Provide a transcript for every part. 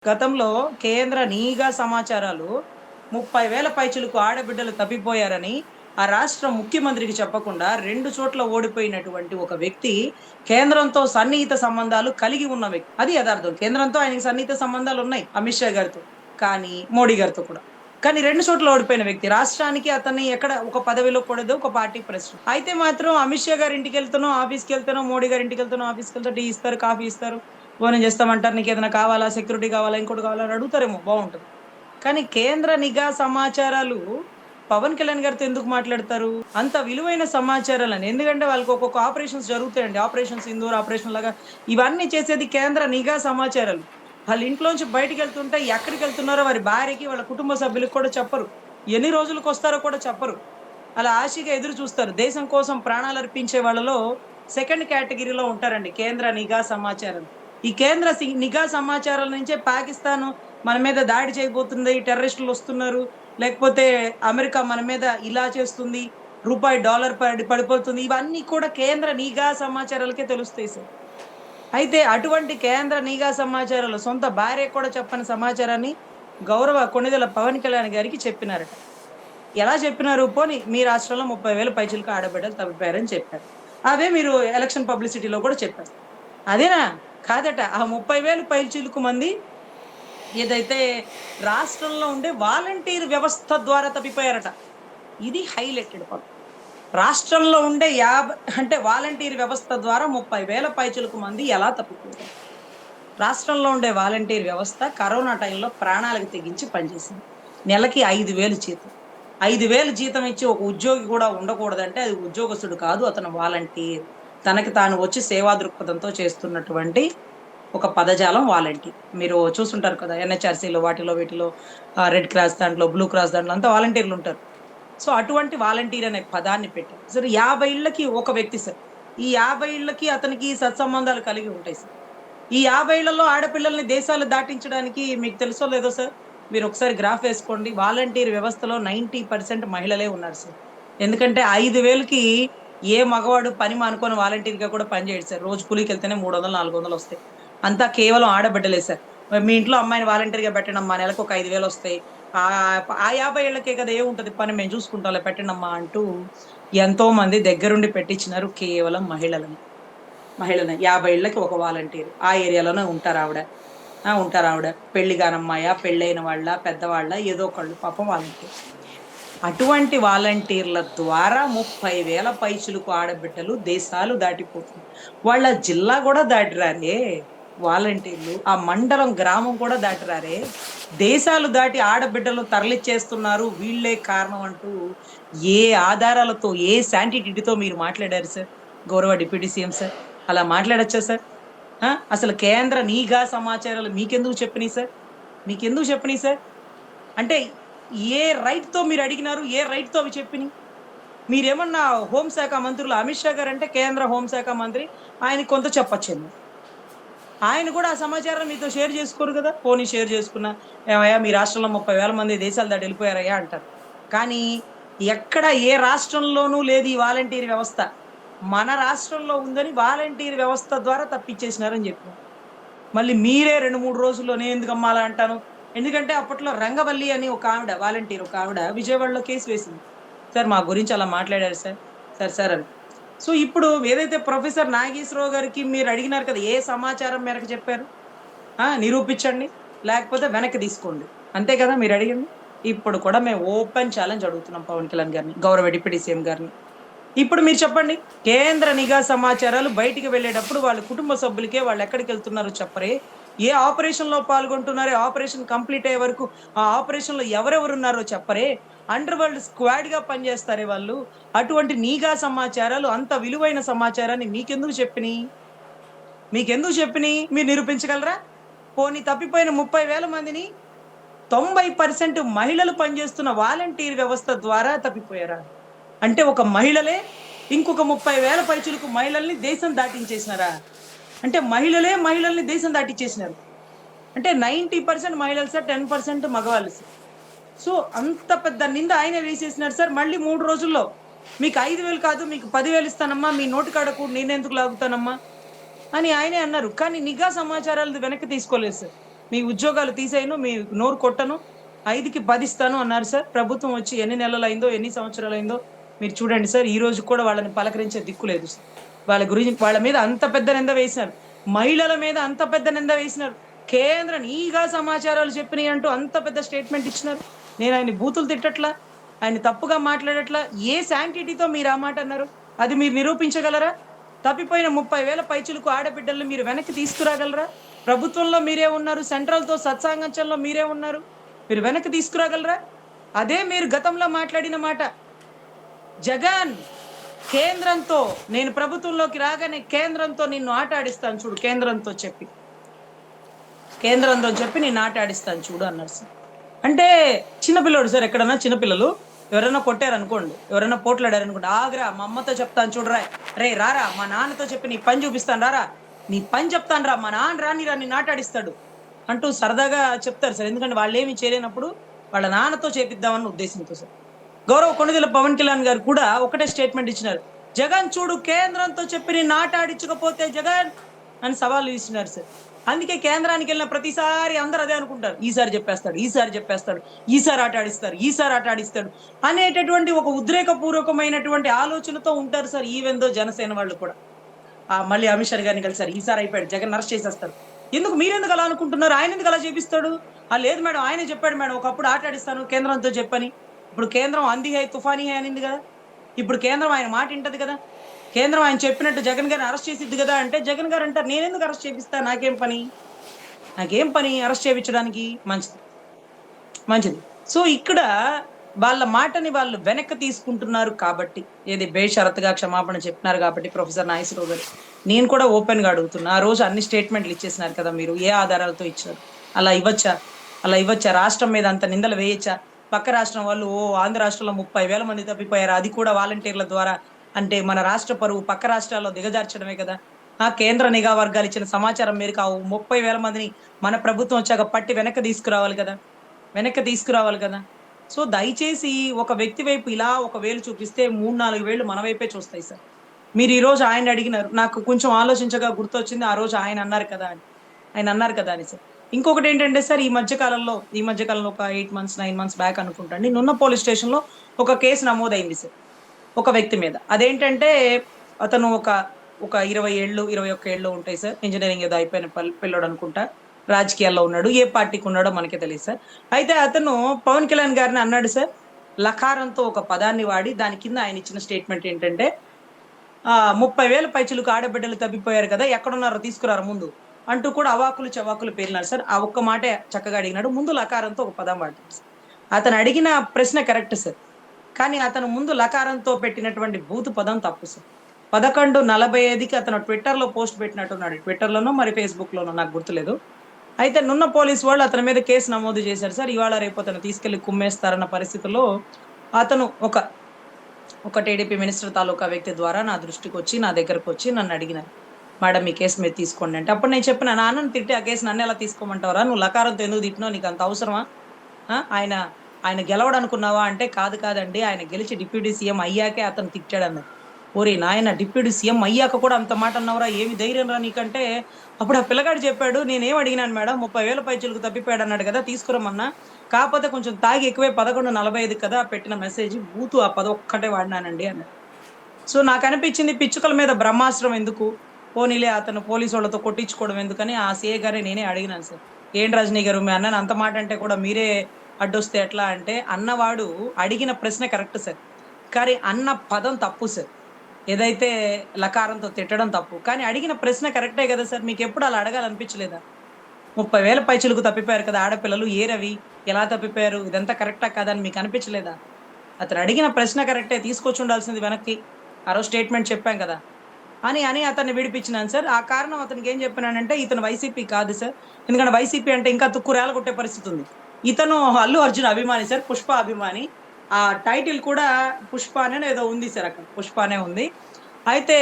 గతంలో కేంద్ర నిఘా సమాచారాలు 30,000 పైచిలుకు ఆడబిడ్డలు తప్పిపోయారని ఆ రాష్ట్ర ముఖ్యమంత్రికి చెప్పకుండా 2 చోట్ల ఓడిపోయినటువంటి ఒక వ్యక్తి కేంద్రంతో సన్నిహిత సంబంధాలు కలిగి ఉన్న వ్యక్తి. అది యదార్థం. కేంద్రంతో ఆయనకి సన్నిహిత సంబంధాలు ఉన్నాయి అమిత్ షా గారితో. కానీ మోడీ గారితో కూడా. కానీ 2 చోట్ల ఓడిపోయిన వ్యక్తి. రాష్ట్రానికి అతన్ని ఎక్కడ ఒక పదవిలో కూడదు. ఒక పార్టీ ప్రెసిడెంట్. అయితే మాత్రం అమిత్ షా గారి ఇంటికెళ్తానో, ఆఫీస్‌కెళ్తానో, మోడీ గారి ఇంటికెళ్తానో, ఆఫీస్‌కెళ్తానో టీ ఇస్తారు, కాఫీ ఇస్తారు. భోజనం చేస్తామంటారు. నీకేదైనా కావాలా? సెక్యూరిటీ కావాలా? ఇంకోటి కావాలా? అని అడుగుతారేమో బావుంటది. కానీ కేంద్ర నిఘా సమాచారాలు పవన్ కళ్యాణ్ గారితో ఎందుకు మాట్లాడతారు? అంత విలువైన సమాచారాలని. ఎందుకంటే వాళ్ళకి ఒక్కొక్క ఆపరేషన్స్ జరుగుతాయండి. ఆపరేషన్ సింధూర్, ఆపరేషన్ లాగా ఇవన్నీ చేసేది కేంద్ర నిఘా సమాచారాలు. వాళ్ళ ఇంట్లోంచి బయటికెళ్తుంటే ఎక్కడికెళ్తున్నారో వారి భార్యకి, వాళ్ళ కుటుంబ సభ్యులకి కూడా చెప్పరు. ఎన్ని రోజులకొస్తారో కూడా చెప్పరు. అలా ఆశగా ఎదురు చూస్తారు. దేశం కోసం ప్రాణాలర్పించే వాళ్ళలో సెకండ్ కేటగిరీలో ఉంటారండి కేంద్ర నిఘా సమాచారం. ఈ కేంద్ర నిఘా సమాచారాల నుంచే పాకిస్తాను మన మీద దాడి చేయబోతుంది, టెర్రరిస్టులొస్తున్నారు, లేకపోతే అమెరికా మన మీద ఇలా చేస్తుంది, రూపాయి డాలర్ పడిపోతుంది. ఇవన్నీ కూడా కేంద్ర నిఘా సమాచారాలకే తెలుస్తాయి సార్. అయితే అటువంటి కేంద్ర నిఘా సమాచారాలు సొంత భార్యకు కూడా చెప్పని సమాచారాన్ని గౌరవ కొణిదెల పవన్ కళ్యాణ్ గారికి చెప్పినారట. ఎలా చెప్పినారు? పోనీ మీ రాష్ట్రంలో 30,000 పైచిలకు ఆడబిడ్డలు తప్పిపోయారని చెప్పారు. అదే మీరు ఎలక్షన్ పబ్లిసిటీలో కూడా చెప్పారు. అదేనా? కాదట. ఆ 30,000 పైచిలుకు మంది ఏదైతే రాష్ట్రంలో ఉండే వాలంటీర్ వ్యవస్థ ద్వారా తప్పిపోయారట. ఇది హైలైటెడ్ పాయింట్. రాష్ట్రంలో ఉండే అంటే వాలంటీర్ వ్యవస్థ ద్వారా 30,000 పైచిలుకు మంది ఎలా తప్పిపోయారు? రాష్ట్రంలో ఉండే వాలంటీర్ వ్యవస్థ కరోనా టైంలో ప్రాణాలకు తెగించి పనిచేసింది. నెలకి 5,000 జీతం. 5,000 జీతం ఇచ్చి ఒక ఉద్యోగి కూడా ఉండకూడదంటే అది ఉద్యోగస్తుడు కాదు. అతను వాలంటీర్. తనకి తాను వచ్చి సేవా దృక్పథంతో చేస్తున్నటువంటి ఒక పదజాలం వాలంటీర్. మీరు చూసుంటారు కదా! ఎన్‌హెచ్‌ఆర్‌సీలో వాటిలో వీటిలో రెడ్ క్రాస్ దాంట్లో, బ్లూ క్రాస్ దాంట్లో అంతా వాలంటీర్‌లుంటారు. సో, అటువంటి వాలంటీర్ అనే పదాన్ని పెట్టారు. సరే 50 ఇళ్ళకి ఒక వ్యక్తి సార్. ఈ 50 ఇళ్ళకి అతనికి సత్సంబంధాలు కలిగి ఉంటాయి సార్. ఈ 50 ఇళ్లలో ఆడపిల్లల్ని దేశాలు దాటించడానికి మీకు తెలుసో లేదో సార్, మీరొకసారి గ్రాఫ్ ఏసుకోండి. వాలంటీర్ వ్యవస్థలో 90% మహిళలే ఉన్నారు సార్. ఎందుకంటే 5,000కి ఏ మగవాడు పని మానుకొని వాలంటీర్‌గా కూడా పని చేయడు సార్. రోజు కూలీకెళ్తేనే 300, 400 వస్తాయి. అంతా కేవలం ఆడబిడ్డలే సార్. మీ ఇంట్లో అమ్మాయిని వాలంటీర్‌గా పెట్టండమ్మా నెలకు ఒక 5,000 వస్తాయి. ఆ 50 ఏళ్ళకే కదా ఏముంటది పని మేము చూసుకుంటాంలే పెట్టండమ్మా అంటూ ఎంతోమంది దగ్గరుండి పెట్టించినారు కేవలం మహిళలని. 50 ఇళ్ళకి ఒక వాలంటీర్. ఆ ఏరియాలోనే ఉంటారావిడ. ఉంటారావిడ. పెళ్లి కానమ్మాయా, పెళ్ళైన వాళ్ళా, పెద్దవాళ్ళా ఏదో ఒకళ్ళు పాపం వాలంటీర్. అటువంటి వాలంటీర్ల ద్వారా 30,000 పైచిలుకు ఆడబిడ్డలు దేశాలు దాటిపోతున్నారు. వాళ్ళ జిల్లా గూడా దాటిరారే వాలంటీర్లు. ఆ మండలం, గ్రామం కూడా దాటిరారే. దేశాలు దాటి ఆడబిడ్డలను తరలిచ్చేస్తున్నారు. వీళ్ళే కారణం అంటూ ఏ ఆధారాలతో, ఏ శాంటిటిటీతో మీరు మాట్లాడారు సార్? గౌరవ డిప్యూటీ సీఎం సార్. అలా మాట్లాడొచ్చా సార్? అసలు కేంద్ర నిఘా సమాచారాలు మీకెందుకు చెప్పినియి సార్? మీకెందుకు చెప్పినియి సార్? అంటే ఏ రైట్‌తో మీరడిగినారు? ఏ రైట్‌తో అవి చెప్పినియి? మీరేమన్నా హోంశాఖ మంత్రులు అమిత్ షా గారంటే కేంద్ర హోంశాఖ మంత్రి. ఆయనకి కొంత చెప్పొచ్చేమో. ఆయన కూడా ఆ సమాచారాన్ని మీతో షేర్ చేసుకోరు గదా! పోనీ షేర్ చేసుకున్నా, "ఏమయ్యా మీ రాష్ట్రంలో 30,000 మంది దేశాలు దాటి ఎళ్ళిపోయారయ్యా" అంటారు. కానీ ఎక్కడ ఏ రాష్ట్రంలోనూ లేదు ఈ వాలంటీర్ వ్యవస్థ. మన రాష్ట్రంలో ఉందని వాలంటీర్ వ్యవస్థ ద్వారా తప్పిచ్చేసినారని జెప్పారు. మళ్ళీ మీరే 2, 3 రోజుల్లో నేనెందుకమ్మా అలా అంటాను. ఎందుకంటే అప్పట్లో రంగవల్లి అని ఒక ఆవిడ వాలంటీర్ ఒక ఆవిడ విజయవాడలో కేస్ వేసింది. సార్ మా గురించి అలా మాట్లాడారు సార్. సార్ సార్ అని. సో ఇప్పుడు ఏదైతే ప్రొఫెసర్ నాగేశ్వరరావు గారికి మీరు అడిగినారు కదా! ఏ సమాచారం మేరకు చెప్పారు? నిరూపించండి. లేకపోతే వెనక్కి తీసుకోండి. అంతే కదా మీరడిగింది? ఇప్పుడు కూడా మేము ఓపెన్ ఛాలెంజ్ అడుగుతున్నాం పవన్ కళ్యాణ్ గారిని, గౌరవ డిప్యూటీ సీఎం గారిని. ఇప్పుడు మీరు చెప్పండి. కేంద్ర నిఘా సమాచారాలు బయటికి వెళ్ళేటప్పుడు వాళ్ళ కుటుంబ సభ్యులకే వాళ్ళెక్కడికెళ్తున్నారో చెప్పరే. ఏ ఆపరేషన్‌లో పాల్గొంటున్నారో, ఆపరేషన్ కంప్లీట్ అయ్యే వరకు ఆ ఆపరేషన్‌లో ఎవరెవరున్నారో చెప్పరే. అండర్ వరల్డ్ స్క్వాడ్‌గా పనిచేస్తారే వాళ్ళు. అటువంటి నిఘా సమాచారాలు అంత విలువైన సమాచారాన్ని మీకెందుకు చెప్పినియి? మీకెందుకు చెప్పినియి? మీరు నిరూపించగలరా? పోనీ తప్పిపోయిన 30,000 మందిని 90% మహిళలు పనిచేస్తున్న వాలంటీర్ వ్యవస్థ ద్వారా తప్పిపోయారా? అంటే ఒక మహిళలే ఇంకొక 30,000 పైచిలుకు మహిళల్ని దేశం దాటించేసినారా? అంటే మహిళలే మహిళల్ని దేశం దాటిచ్చేసినారు. అంటే 90% మహిళలు సార్, 10% మగవాళ్ళు సార్. సో, అంత పెద్ద నింద ఆయనే వేసేసినారు సార్. మళ్ళీ 3 రోజుల్లో మీకు 5,000 కాదు మీకు 10,000 ఇస్తానమ్మా. మీ నోటి కాడ నేనెందుకు లాగుతానమ్మా అని ఆయనే అన్నారు. కానీ నిఘా సమాచారాలు వెనక్కి తీసుకోలేదు సార్. మీ ఉద్యోగాలు తీసేయను, మీ నోరు కొట్టను, 5కి 10 ఇస్తాను అన్నారు సార్. ప్రభుత్వం వచ్చి ఎన్ని నెలలైందో, ఎన్ని సంవత్సరాలైందో మీరు చూడండి సార్. ఈ రోజు కూడా వాళ్ళని పలకరించే దిక్కు లేదు సార్. వాళ్ళ గురించి వాళ్ళ మీద అంత పెద్ద నింద వేసినారు. మహిళల మీద అంత పెద్ద నింద వేసినారు. కేంద్ర నిఘా సమాచారాలు చెప్పినాయి అంటూ అంత పెద్ద స్టేట్మెంట్ ఇచ్చినారు. నేను ఆయన్ని బూతులు తిట్టట్లా, ఆయన తప్పుగా మాట్లాడట్లా. ఏ శాంటిటీతో మీరు ఆ మాట అన్నారు? అది మీరు నిరూపించగలరా? తప్పిపోయిన 30,000 పైచిలకు ఆడబిడ్డల్ని మీరు వెనక్కి తీసుకురాగలరా? ప్రభుత్వంలో మీరే ఉన్నారు, సెంట్రల్‌తో సత్సాంగత్యంలో మీరే ఉన్నారు. మీరు వెనక్కి తీసుకురాగలరా? అదే మీరు గతంలో మాట్లాడిన మాట. జగన్ కేంద్రంతో నేను ప్రభుత్వంలోకి రాగానే కేంద్రంతో నిన్ను ఆట ఆడిస్తాను చూడు, కేంద్రంతో చెప్పి నిన్ను ఆట ఆడిస్తాను చూడు అన్నారు సార్. అంటే చిన్నపిల్లోడు సార్. ఎక్కడన్నా చిన్నపిల్లలు ఎవరైనా కొట్టారనుకోండి, ఎవరైనా పోట్లాడారనుకోండి, ఆగ్రా మా అమ్మతో చెప్తాను చూడరా, రే రారా మా నాన్నతో చెప్పి నీ పని చూపిస్తాను, రారా నీ పని చెప్తాను రా, మా నాన్న రాని నాటాడిస్తాడు అంటూ సరదాగా చెప్తారు సార్. ఎందుకంటే వాళ్ళు ఏమి చేయలేనప్పుడు వాళ్ళ నాన్నతో చేపిద్దామన్న ఉద్దేశంతో సార్. గౌరవ కొణిదెల పవన్ కళ్యాణ్ గారు కూడా ఒకటే స్టేట్మెంట్ ఇచ్చినారు. జగన్ చూడు కేంద్రంతో చెప్పి నీ ఆడించకపోతే జగన్ అని సవాళ్ళు ఇస్తున్నారు సార్. అందుకే కేంద్రానికి వెళ్ళిన ప్రతిసారి అందరూ అదే అనుకుంటారు, ఈసారి చెప్పేస్తాడు, ఈసారి ఆట ఆడిస్తాడు అనేటటువంటి ఒక ఉద్రేకపూర్వకమైనటువంటి ఆలోచనతో ఉంటారు సార్. ఈవెందో జనసేన వాళ్ళు కూడా మళ్ళీ అమిత్ షా గారిని కలిసారు, ఈసారి అయిపోయాడు జగన్ అరెస్ట్ చేసేస్తారు. ఎందుకు మీరెందుకు అలా అనుకుంటున్నారు? ఆయన ఎందుకు అలా చేపిస్తాడు? లేదు మేడం, ఆయనే చెప్పాడు మేడం, ఒకప్పుడు ఆట ఆడిస్తాను కేంద్రంతో చెప్పని. ఇప్పుడు కేంద్రం అంది హై తుఫానీ హై అనింది కదా, ఇప్పుడు కేంద్రం ఆయన మాట వింటది కదా, కేంద్రం ఆయన చెప్పినట్టు జగన్ గారిని అరెస్ట్ చేసిద్ది కదా. అంటే జగన్ గారు అంటారు, నేనెందుకు అరెస్ట్ చేపిస్తా, నాకేం పని అరెస్ట్ చేయించడానికి. మంచిది. సో ఇక్కడ వాళ్ళ మాటని వాళ్ళు వెనక్కి తీసుకుంటున్నారు కాబట్టి, ఏది బేషరతుగా క్షమాపణ చెప్పినారు కాబట్టి ప్రొఫెసర్ నాగేశ్వరరావు గారు, నేను కూడా ఓపెన్ గా అడుగుతున్నా, ఆ రోజు అన్ని స్టేట్మెంట్లు ఇచ్చేసినారు కదా, మీరు ఏ ఆధారాలతో ఇచ్చారు? అలా ఇవ్వచ్చా? రాష్ట్రం మీద అంత నిందలు వేయచ్చా? పక్క రాష్ట్రం వాళ్ళు ఆంధ్ర రాష్ట్రంలో 30,000 మంది తప్పిపోయారు, అది కూడా వాలంటీర్ల ద్వారా. అంటే మన రాష్ట్ర పరువు పక్క రాష్ట్రాల్లో దిగజార్చడమే కదా. కేంద్ర నిఘా వర్గాలు ఇచ్చిన సమాచారం మేరకు 30,000 మందిని మన ప్రభుత్వం వచ్చాక పట్టి వెనక్కి తీసుకురావాలి కదా. సో దయచేసి ఒక వ్యక్తి వైపు ఇలా ఒక వేలు చూపిస్తే 3-4 వేలు మన వైపే చూస్తాయి సార్. మీరు ఈ రోజు ఆయన అడిగినారు, నాకు కొంచెం ఆలోచించగా గుర్తొచ్చింది, ఆ రోజు ఆయన అన్నారు కదా అని సార్. ఇంకొకటి ఏంటంటే సార్, ఈ మధ్య కాలంలో ఒక 8 మంత్స్ 9 మంత్స్ బ్యాక్ అనుకుంటాండి, నున్న పోలీస్ స్టేషన్ లో ఒక కేసు నమోదైంది సార్ ఒక వ్యక్తి మీద. అదేంటంటే అతను ఒక 20 ఏళ్ళు 21 ఏళ్ళు ఉంటాయి సార్, ఇంజనీరింగ్ ఏదో అయిపోయిన పిల్లోడు అనుకుంటా, రాజకీయాల్లో ఉన్నాడు, ఏ పార్టీకి ఉన్నాడో మనకే తెలియదు సార్. అయితే అతను పవన్ కళ్యాణ్ గారిని అన్నాడు సార్, లకారంతో ఒక పదాన్ని వాడి, దాని కింద ఆయన ఇచ్చిన స్టేట్మెంట్ ఏంటంటే 30,000 పైచిలకు ఆడబిడ్డలు తప్పిపోయారు కదా, ఎక్కడున్నారో తీసుకురారు ముందు అంటూ కూడా చవాకులు పేలినారు సార్. ఆ ఒక్క మాటే చక్కగా అడిగినాడు. ముందు లకారంతో ఒక పదం వాడాడు సార్. అతను అడిగిన ప్రశ్న కరెక్ట్ సార్, కానీ అతను ముందు లకారంతో పెట్టినటువంటి బూతు పదం తప్పు సార్. 11:45కి అతను ట్విట్టర్లో పోస్ట్ పెట్టినట్టున్నాడు, ట్విట్టర్లోనో మరి ఫేస్బుక్ లోనో నాకు గుర్తులేదు. అయితే నున్న పోలీసు వాళ్ళు అతని మీద కేసు నమోదు చేశారు సార్. ఇవాళ రేపు అతను తీసుకెళ్లి కుమ్మేస్తారన్న పరిస్థితుల్లో అతను ఒక టీడీపీ మినిస్టర్ తాలూకా వ్యక్తి ద్వారా నా దృష్టికి వచ్చి, నా దగ్గరకు వచ్చి నన్ను అడిగినారు, మేడం ఈ కేసు మీరు తీసుకోండి అంటే. అప్పుడు నేను చెప్పిన, నాన్నను తిట్టి ఆ కేసు నన్ను ఎలా తీసుకోమంటావరా, నువ్వు లకారంతో ఎందుకు తిట్టినావు, నీకు అంత అవసరమా, ఆయన గెలవడనుకున్నావా అంటే, కాదండి, ఆయన గెలిచి డిప్యూటీ సీఎం అయ్యాకే అతను తిట్టాడన్నారు. ఓరే నాయన, డిప్యూటీ సీఎం అయ్యాక కూడా అంత మాట అన్నవరా, ఏమి ధైర్యం రా నీకంటే. అప్పుడు ఆ పిల్లగాడు చెప్పాడు, నేనేం అడిగినాను మేడం, 30,000 పైచులకు తప్పిపోయాడు అన్నాడు కదా, తీసుకురమ్మన్నా, కాకపోతే కొంచెం తాగి ఎక్కువే 11:45 కదా పెట్టిన మెసేజ్, బూతు ఆ పదం ఒక్కటే వాడినానండి అన్నాడు. సో నాకు అనిపించింది, పిచ్చుకల మీద బ్రహ్మాస్త్రం ఎందుకు, పోనీలే అతను పోలీసు వాళ్ళతో కొట్టించుకోవడం ఎందుకని ఆ సీఏ గారే నేనే అడిగినాను సార్. ఏం రజనీ గారు, మీ అన్నని అంత మాట అంటే కూడా మీరే అడ్డొస్తే ఎట్లా అంటే, అన్నవాడు అడిగిన ప్రశ్న కరెక్ట్ సార్, కానీ అన్న పదం తప్పు సార్. ఏదైతే లకారంతో తిట్టడం తప్పు, కానీ అడిగిన ప్రశ్న కరెక్టే కదా సార్. మీకు ఎప్పుడు అలా అడగాలనిపించలేదా? 30,000 పైచిలకు తప్పిపోయారు కదా ఆడపిల్లలు, ఏ రవి ఎలా తప్పిపోయారు, ఇదంతా కరెక్టా కాదని మీకు అనిపించలేదా? అతను అడిగిన ప్రశ్న కరెక్టే, తీసుకొచ్చి ఉండాల్సింది వెనక్కి, ఆ రోజు స్టేట్మెంట్ చెప్పాం కదా అని అతన్ని విడిపించినాను సార్. ఆ కారణం అతనికి ఏం చెప్పినానంటే, ఇతను వైసీపీ కాదు సార్, ఎందుకంటే వైసీపీ అంటే ఇంకా తుక్కురేల కొట్టే పరిస్థితి ఉంది. ఇతను అల్లు అర్జున్ అభిమాని సార్, పుష్ప అభిమాని. ఆ టైటిల్ కూడా పుష్ప అనే ఏదో ఉంది సార్, అక్కడ పుష్ప అనే ఉంది. అయితే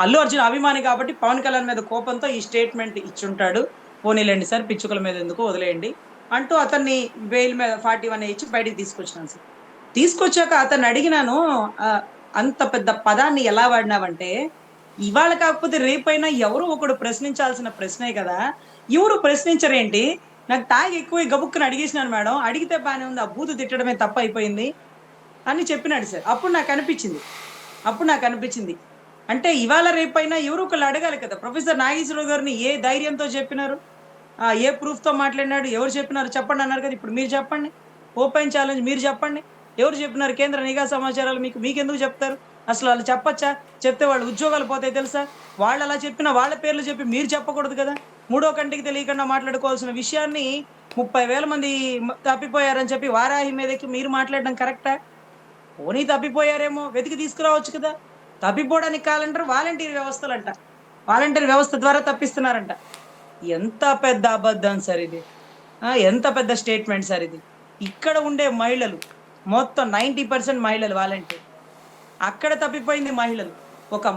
అల్లు అర్జున్ అభిమాని కాబట్టి పవన్ కళ్యాణ్ మీద కోపంతో ఈ స్టేట్మెంట్ ఇచ్చుంటాడు. పోనీలేండి సార్, పిచ్చుకల మీద ఎందుకు, వదిలేయండి అంటూ అతన్ని బెయిల్ మీద 41 ఇచ్చి బయటికి తీసుకొచ్చినాను సార్. తీసుకొచ్చాక అతన్ని అడిగినాను, అంత పెద్ద పదాన్ని ఎలా వాడినావంటే, ఇవాళ కాకపోతే రేపైనా ఎవరు ఒకడు ప్రశ్నించాల్సిన ప్రశ్నే కదా, ఎవరు ప్రశ్నించరేంటి, నాకు తాగి ఎక్కువ గబుక్కుని అడిగేసినాను మేడం. అడిగితే బానే ఉంది. ఆ బూతు తిట్టడమే తప్పయిపోయింది అని చెప్పినాడు సార్. అప్పుడు నాకనిపించింది. అంటే ఇవాళ రేపైనా ఎవరో ఒకళ్ళు అడగాలి కదా! ప్రొఫెసర్ నాగేశ్వరరావు గారిని ఏ ధైర్యంతో చెప్పినారు? ఏ ప్రూఫ్‌తో మాట్లాడినాడు? ఎవరు చెప్పినారు చెప్పండి అన్నారు కదా! ఇప్పుడు మీరు చెప్పండి. ఓపెన్ ఛాలెంజ్ మీరు చెప్పండి. ఎవరు చెప్పినారు? కేంద్ర నిఘా సమాచారాలు మీకు మీకెందుకు చెప్తారు? అసలు ఆళ్ళు చెప్పచ్చా? చెప్తే వాళ్ళ ఉద్యోగాలు పోతాయి తెలుసా? వాళ్ళలా చెప్పినా వాళ్ళ పేర్లు చెప్పి మీరు చెప్పకూడదు కదా! మూడో కంటికి తెలియకుండా మాట్లాడుకోవాల్సిన విషయాన్ని 30,000 మంది తప్పిపోయారని చెప్పి వారాహి మీదెక్కి మీరు మాట్లాడడం కరెక్టా? పోనీ తప్పిపోయారేమో వెతికి తీసుకురావచ్చు కదా! తప్పిపోవడానికి కావాలంటారు వాలంటీర్ వ్యవస్థలంట. వాలంటీర్ వ్యవస్థ ద్వారా తప్పిస్తున్నారంట. ఎంత పెద్ద అబద్ధం సార్ ఇది. ఎంత పెద్ద స్టేట్‌మెంట్ సార్ ఇది. ఇక్కడ ఉండే మహిళలు మొత్తం 90% మహిళలు వాలంటీర్. అక్కడ తప్పిపోయింది మహిళలు. ఒక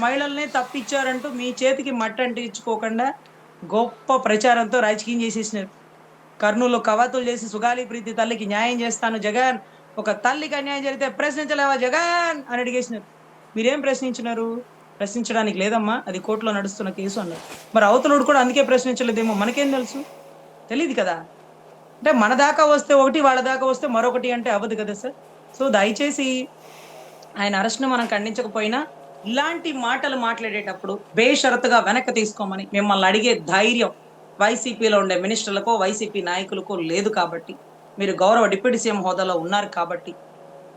మహిళల్ని తప్పిచ్చారంటూ మీ చేతికి మట్టంటించుకోకుండా గొప్ప ప్రచారంతో రాజకీయం చేసేసినారు. కర్నూలులో కవాతులు చేసి సుగాలి ప్రీతి తల్లికి న్యాయం చేస్తాను జగన్. ఒక తల్లికి అన్యాయం జరిగితే ప్రశ్నించలేవా జగన్ అని అడిగేసినారు. మీరేం ప్రశ్నించినారు? ప్రశ్నించడానికి లేదమ్మా. అది కోర్టులో నడుస్తున్న కేసు అన్నారు. మరి అవతలోడు కూడా అందుకే ప్రశ్నించలేదేమో మనకేం తెలుసు? తెలీదు కదా! అంటే మన దాకా వస్తే ఒకటి, వాళ్ళ దాకా వస్తే మరొకటి అంటే అవ్వదు కదా సార్. సో, దయచేసి ఆయన అరెస్ట్‌ని మనం ఖండించకపోయినా, ఇలాంటి మాటలు మాట్లాడేటప్పుడు బేషరతుగా వెనక్కి తీసుకోమని మిమ్మల్ని అడిగే ధైర్యం వైసీపీలో ఉండే మినిస్టర్‌లకో, వైసీపీ నాయకులకో లేదు కాబట్టి, మీరు గౌరవ డిప్యూటీ సీఎం హోదాలో ఉన్నారు కాబట్టి,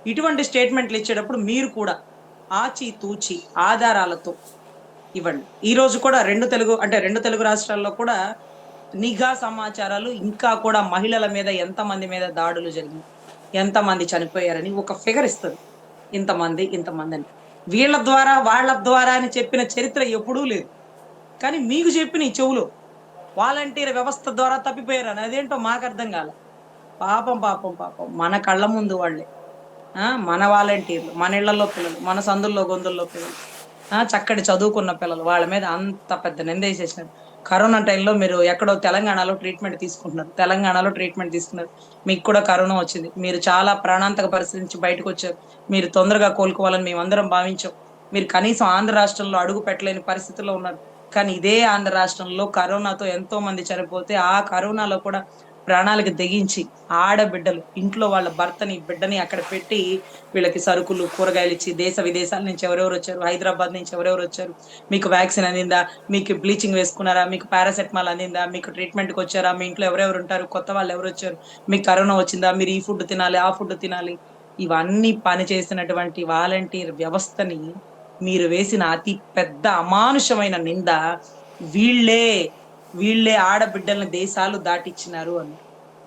ఇటువంటి స్టేట్‌మెంట్‌లు ఇచ్చేటప్పుడు మీరు కూడా ఆచితూచి ఆధారాలతో ఇవ్వండి. ఈరోజు కూడా 2 తెలుగు రాష్ట్రాల్లో కూడా నిఘా సమాచారాలు ఇంకా కూడా మహిళల మీద ఎంతమంది మీద దాడులు జరిగినాయి, ఎంతమంది చనిపోయారని ఒక ఫిగర్ ఇస్తది. ఇంతమంది, ఇంతమందని. వీళ్ళ ద్వారా, వాళ్ళ ద్వారా అని చెప్పిన చరిత్ర ఎప్పుడూ లేదు. కానీ మీకు చెప్పినియి చెవులో. వాలంటీర్ వ్యవస్థ ద్వారా తప్పిపోయారని. అదేంటో మాకర్థం కాల. పాపం. మన కళ్ళ ముందు వాళ్ళే. మన వాలంటీర్లు, మన ఇళ్లలో పిల్లలు, మన సందుల్లో, గొంతుల్లో పిల్లలు. చక్కటి చదువుకున్న పిల్లలు. వాళ్ళ మీద అంత పెద్ద నిందేసేసినారు. కరోనా టైంలో మీరు ఎక్కడో తెలంగాణలో ట్రీట్‌మెంట్ తీసుకుంటున్నారు. మీకు కూడా కరోనా వచ్చింది. మీరు చాలా ప్రాణాంతక పరిస్థితి నుంచి బయటకొచ్చారు. మీరు తొందరగా కోలుకోవాలని మేమందరం భావించాం. మీరు కనీసం ఆంధ్ర రాష్ట్రంలో అడుగు పెట్టలేని పరిస్థితిలో ఉన్నారు. కానీ ఇదే ఆంధ్ర రాష్ట్రంలో కరోనాతో ఎంతో మంది చనిపోతే, ఆ కరోనాలో కూడా ప్రాణాలకు తెగించి ఆడబిడ్డలు ఇంట్లో వాళ్ళ భర్తని, బిడ్డని అక్కడ పెట్టి వీళ్ళకి సరుకులు, కూరగాయలిచ్చి దేశ విదేశాల నుంచి ఎవరెవరొచ్చారు, హైదరాబాద్ నుంచి ఎవరెవరొచ్చారు, మీకు వ్యాక్సిన్ అందిందా, మీకు బ్లీచింగ్ వేసుకున్నారా, మీకు పారాసెటమాల్ అందిందా, మీకు ట్రీట్‌మెంట్‌కొచ్చారా, మీ ఇంట్లో ఎవరెవరుంటారు, కొత్త వాళ్ళెవరొచ్చారు, మీకు కరోనా వచ్చిందా, మీరు ఈ ఫుడ్ తినాలి, ఆ ఫుడ్ తినాలి. ఇవన్నీ పని చేసినటువంటి వాలంటీర్ వ్యవస్థని మీరు వేసిన అతి పెద్ద అమానుషమైన నింద వీళ్ళే, వీళ్ళే ఆడబిడ్డల్ని దేశాలు దాటిచ్చినారు అని.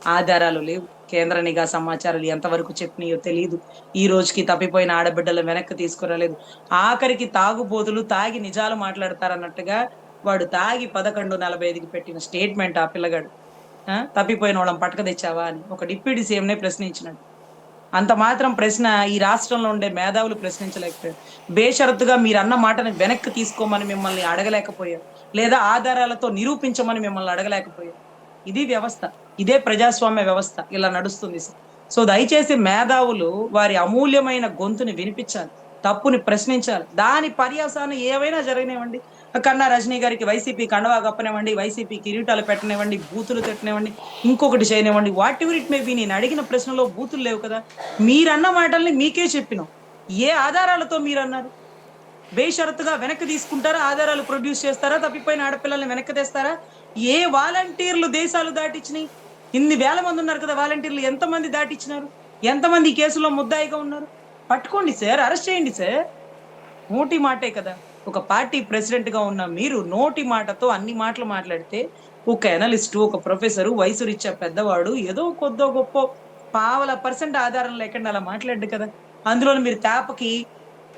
ఆధారాలు లేవు. కేంద్ర నిఘా సమాచారాలు ఎంతవరకు చెప్పినాయో తెలీదు. ఈ రోజుకి తప్పిపోయిన ఆడబిడ్డలను వెనక్కి తీసుకురాలేదు. ఆఖరికి తాగుబోతులు తాగి నిజాలు మాట్లాడతారన్నట్టుగా వాడు తాగి 11:45కి పెట్టిన స్టేట్‌మెంట్ ఆ పిల్లగాడు. తప్పిపోయినోళ్ళని పట్టక తెచ్చావా అని ఒక డిప్యూటీ సీఎంనే ప్రశ్నించినాడు. అంత మాత్రం ప్రశ్న ఈ రాష్ట్రంలో ఉండే మేధావులు ప్రశ్నించలేకపోయారు. బేషరతుగా మీరన్న మాటని వెనక్కి తీసుకోమని మిమ్మల్ని అడగలేకపోయారు. లేదా ఆధారాలతో నిరూపించమని మిమ్మల్ని అడగలేకపోయారు. ఇది వ్యవస్థ. ఇదే ప్రజాస్వామ్య వ్యవస్థ. ఇలా నడుస్తుంది సార్. సో, దయచేసి మేధావులు వారి అమూల్యమైన గొంతుని వినిపించాలి. తప్పుని ప్రశ్నించాలి. దాని పర్యవసానం ఏవైనా జరగనివ్వండి. కన్నా రజనీ గారికి వైసీపీ కండువా కప్పనివ్వండి, వైసీపీ కిరీటాలు పెట్టనివ్వండి, బూతులు తిట్టనివ్వండి, ఇంకొకటి చేయనివ్వండి. వాటెవర్ ఇట్ మే బి నేను అడిగిన ప్రశ్నలో బూతులు లేవు కదా! మీరన్న మాటల్ని మీకే చెప్పినాం. ఏ ఆధారాలతో మీరన్నారు? బేషరతుగా వెనక్కి తీసుకుంటారా? ఆధారాలు ప్రొడ్యూస్ చేస్తారా? తప్పిపోయిన ఆడపిల్లల్ని వెనక్కి తెస్తారా? ఏ వాలంటీర్లు దేశాలు దాటిచ్చినియి? ఇన్ని వేల మంది ఉన్నారు కదా వాలంటీర్లు. ఎంతమంది దాటిచ్చినారు? ఎంతమంది ఈ కేసులో ముద్దాయిగా ఉన్నారు? పట్టుకోండి సార్. అరెస్ట్ చేయండి సార్. నోటి మాటే కదా! ఒక పార్టీ ప్రెసిడెంట్‌గా ఉన్న మీరు నోటి మాటతో అన్ని మాటలు మాట్లాడితే, ఒక అనలిస్టు, ఒక ప్రొఫెసరు, వయసు రీత్యా పెద్దవాడు ఏదో కొద్దో గొప్పో పావలా పర్సెంట్ ఆధారం లేకుండా అలా మాట్లాడడు కదా! అందులోను మీరు తేపకి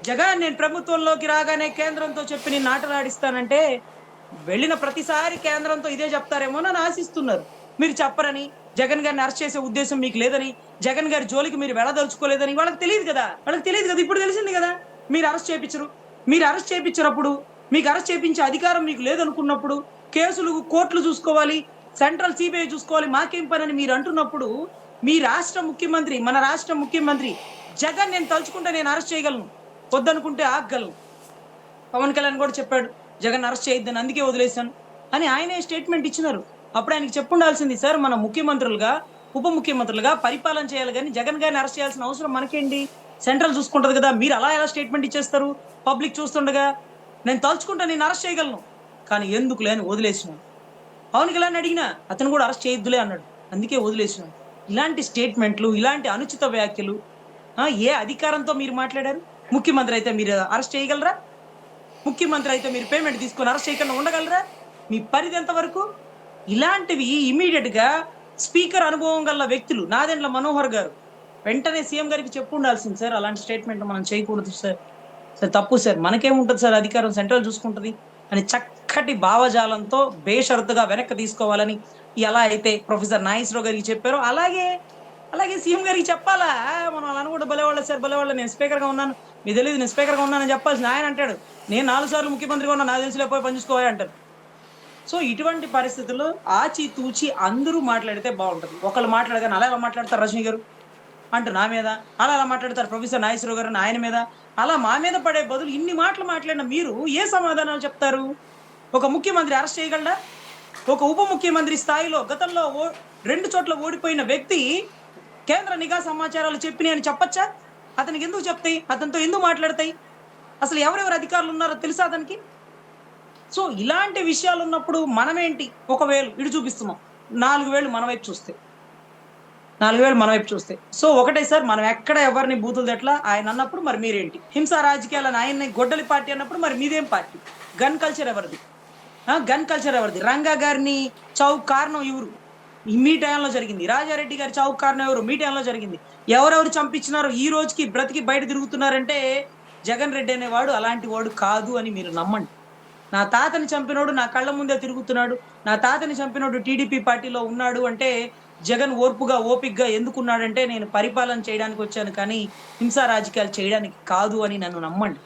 జగన్ నేను ప్రభుత్వంలోకి రాగానే కేంద్రంతో చెప్పి నిన్ను ఆటలాడిస్తానంటే, వెళ్ళిన ప్రతిసారి కేంద్రంతో ఇదే చెప్తారేమోనని ఆశిస్తున్నారు. మీరు చెప్పరని, జగన్ గారిని అరెస్ట్ చేసే ఉద్దేశ్యం మీకు లేదని, జగన్ గారి జోలికి మీరు వెళ్ళదలుచుకోలేదని వాళ్ళకి తెలీదు కదా! వాళ్ళకి తెలీదు కదా! ఇప్పుడు తెలిసింది కదా! మీరు అరెస్ట్ చేపిచ్చరు. మీరు అరెస్ట్ చేపిచ్చరప్పుడు, మీకు అరెస్ట్ చేపించే అధికారం మీకు లేదనుకున్నప్పుడు, కేసులు కోర్టులు చూసుకోవాలి, సెంట్రల్ సీబీఐ చూసుకోవాలి, మాకేం పనని మీరు అంటున్నప్పుడు, మీ రాష్ట్ర ముఖ్యమంత్రి, మన రాష్ట్ర ముఖ్యమంత్రి జగన్ నేను తలుచుకుంటే నేను అరెస్ట్ చేయగలను. వద్దనుకుంటే ఆగగలను. పవన్ కళ్యాణ్ కూడా చెప్పాడు. జగన్ అరెస్ట్ చేయొద్దని అందుకే వదిలేసాను అని ఆయనే స్టేట్మెంట్ ఇచ్చినారు. అప్పుడు ఆయనకి చెప్పుండాల్సింది, సార్ మన ముఖ్యమంత్రులుగా, ఉప ముఖ్యమంత్రులుగా పరిపాలన చేయాలి గాని, జగన్ గారిని అరెస్ట్ చేయాల్సిన అవసరం మనకేంటి? సెంట్రల్ చూసుకుంటది కదా! మీరు అలా ఎలా స్టేట్‌మెంట్ ఇచ్చేస్తారు? పబ్లిక్ చూస్తుండగా. నేను తలుచుకుంటే నిన్ను అరెస్ట్ చేయగలను. కానీ ఎందుకులే అని వదిలేసినాను. పవన్ కళ్యాణ్‌ని అడిగినా, అతను కూడా అరెస్ట్ చేయొద్దులే అన్నాడు. అందుకే వదిలేసినాను. ఇలాంటి స్టేట్‌మెంట్‌లు, ఇలాంటి అనుచిత వ్యాఖ్యలు ఏ అధికారంతో మీరు మాట్లాడారు? ముఖ్యమంత్రి అయితే మీరు అరెస్ట్ చేయగలరా? ముఖ్యమంత్రి అయితే మీరు పేమెంట్ తీసుకొని అరెస్ట్ చేయకుండా ఉండగలరా? మీ పరిధి ఎంత వరకు? ఇలాంటివి ఇమ్మీడియేట్‌గా స్పీకర్ అనుభవం గల వ్యక్తులు నాదెండ్ల మనోహర్ గారు వెంటనే సీఎం గారికి చెప్పుండాల్సింది, సార్ అలాంటి స్టేట్‌మెంట్ మనం చేయకూడదు సార్. సార్ తప్పు సార్. మనకేముంటది సార్ అధికారం, సెంట్రల్ చూసుకుంటది అని చక్కటి భావజాలంతో బేషరతుగా వెనక్కి తీసుకోవాలని ఎలా అయితే ప్రొఫెసర్ నాగేశ్వరరావు గారికి చెప్పారో అలాగే సీఎం గారికి చెప్పాలా? మనం అలా అనుకుంటే భలేవాళ్ళే సార్, భలేవాళ్ళే. నేను స్పీకర్‌గా ఉన్నాను. మీకు తెలీదు నేను స్పీకర్‌గా ఉన్నానని చెప్పాల్సింది ఆయన అంటాడు. నేను 4 సార్లు ముఖ్యమంత్రిగా ఉన్నా నాకు తెలుసులే పోయి పని చూసుకోవయ్యా అంటారు. సో, ఇటువంటి పరిస్థితుల్లో ఆచితూచి అందరూ మాట్లాడితే బావుంటది. ఒకళ్ళు మాట్లాడగానే అలా ఎలా మాట్లాడతారు రజనీ గారు అంటూ నా మీద, అలా ఎలా మాట్లాడతారు ప్రొఫెసర్ నాగేశ్వరరావు గారు అని ఆయన మీద, అలా మా మీద పడే బదులు ఇన్ని మాటలు మాట్లాడిన మీరు ఏ సమాధానాలు చెప్తారు? ఒక ముఖ్యమంత్రి అరెస్ట్ చేయగలడా? ఒక ఉప ముఖ్యమంత్రి స్థాయిలో గతంలో 2 చోట్ల ఓడిపోయిన వ్యక్తి కేంద్ర నిఘా సమాచారాలు చెప్పినయని చెప్పచ్చా? అతనికెందుకు చెప్తాయి? అతనితో ఎందుకు మాట్లాడతాయి? అసలు ఎవరెవరు అధికారులున్నారో తెలుసా అతనికి? సో, ఇలాంటి విషయాలున్నప్పుడు మనమేంటి ఒక వేలు ఇటు చూపిస్తున్నాం. 4 వేళ్ళు మన వైపు చూస్తే. 4 వేళ్ళు మన వైపు చూస్తే. సో, ఒకటే సార్ మనం ఎక్కడ ఎవరిని బూతులు తిట్టలా. ఆయనన్నప్పుడు మరి మీరేంటి? హింసా రాజకీయాలని ఆయన్ని గొడ్డలి పార్టీ అన్నప్పుడు మరి మీదేం పార్టీ? గన్ కల్చర్ ఎవరిది? గన్ కల్చర్ ఎవరిది? రంగా గారిని చావుకు కారణం ఎవరు? మీ టైంలో జరిగింది. రాజారెడ్డి గారి చావుకు కారణం ఎవరు? మీ టైంలో జరిగింది. ఎవరెవరు చంపించినారో ఈ రోజుకి బ్రతికి బయట తిరుగుతున్నారంటే జగన్ రెడ్డి అనేవాడు అలాంటి వాడు కాదు అని మీరు నమ్మండి. నా తాతని చంపినోడు నా కళ్ళ ముందే తిరుగుతున్నాడు. నా తాతని చంపినోడు టీడీపీ పార్టీలో ఉన్నాడు అంటే జగన్ ఓర్పుగా, ఓపికగా ఎందుకున్నాడంటే నేను పరిపాలన చేయడానికి వచ్చాను కానీ హింసా రాజకీయాలు చేయడానికి కాదు అని నన్ను నమ్మండి.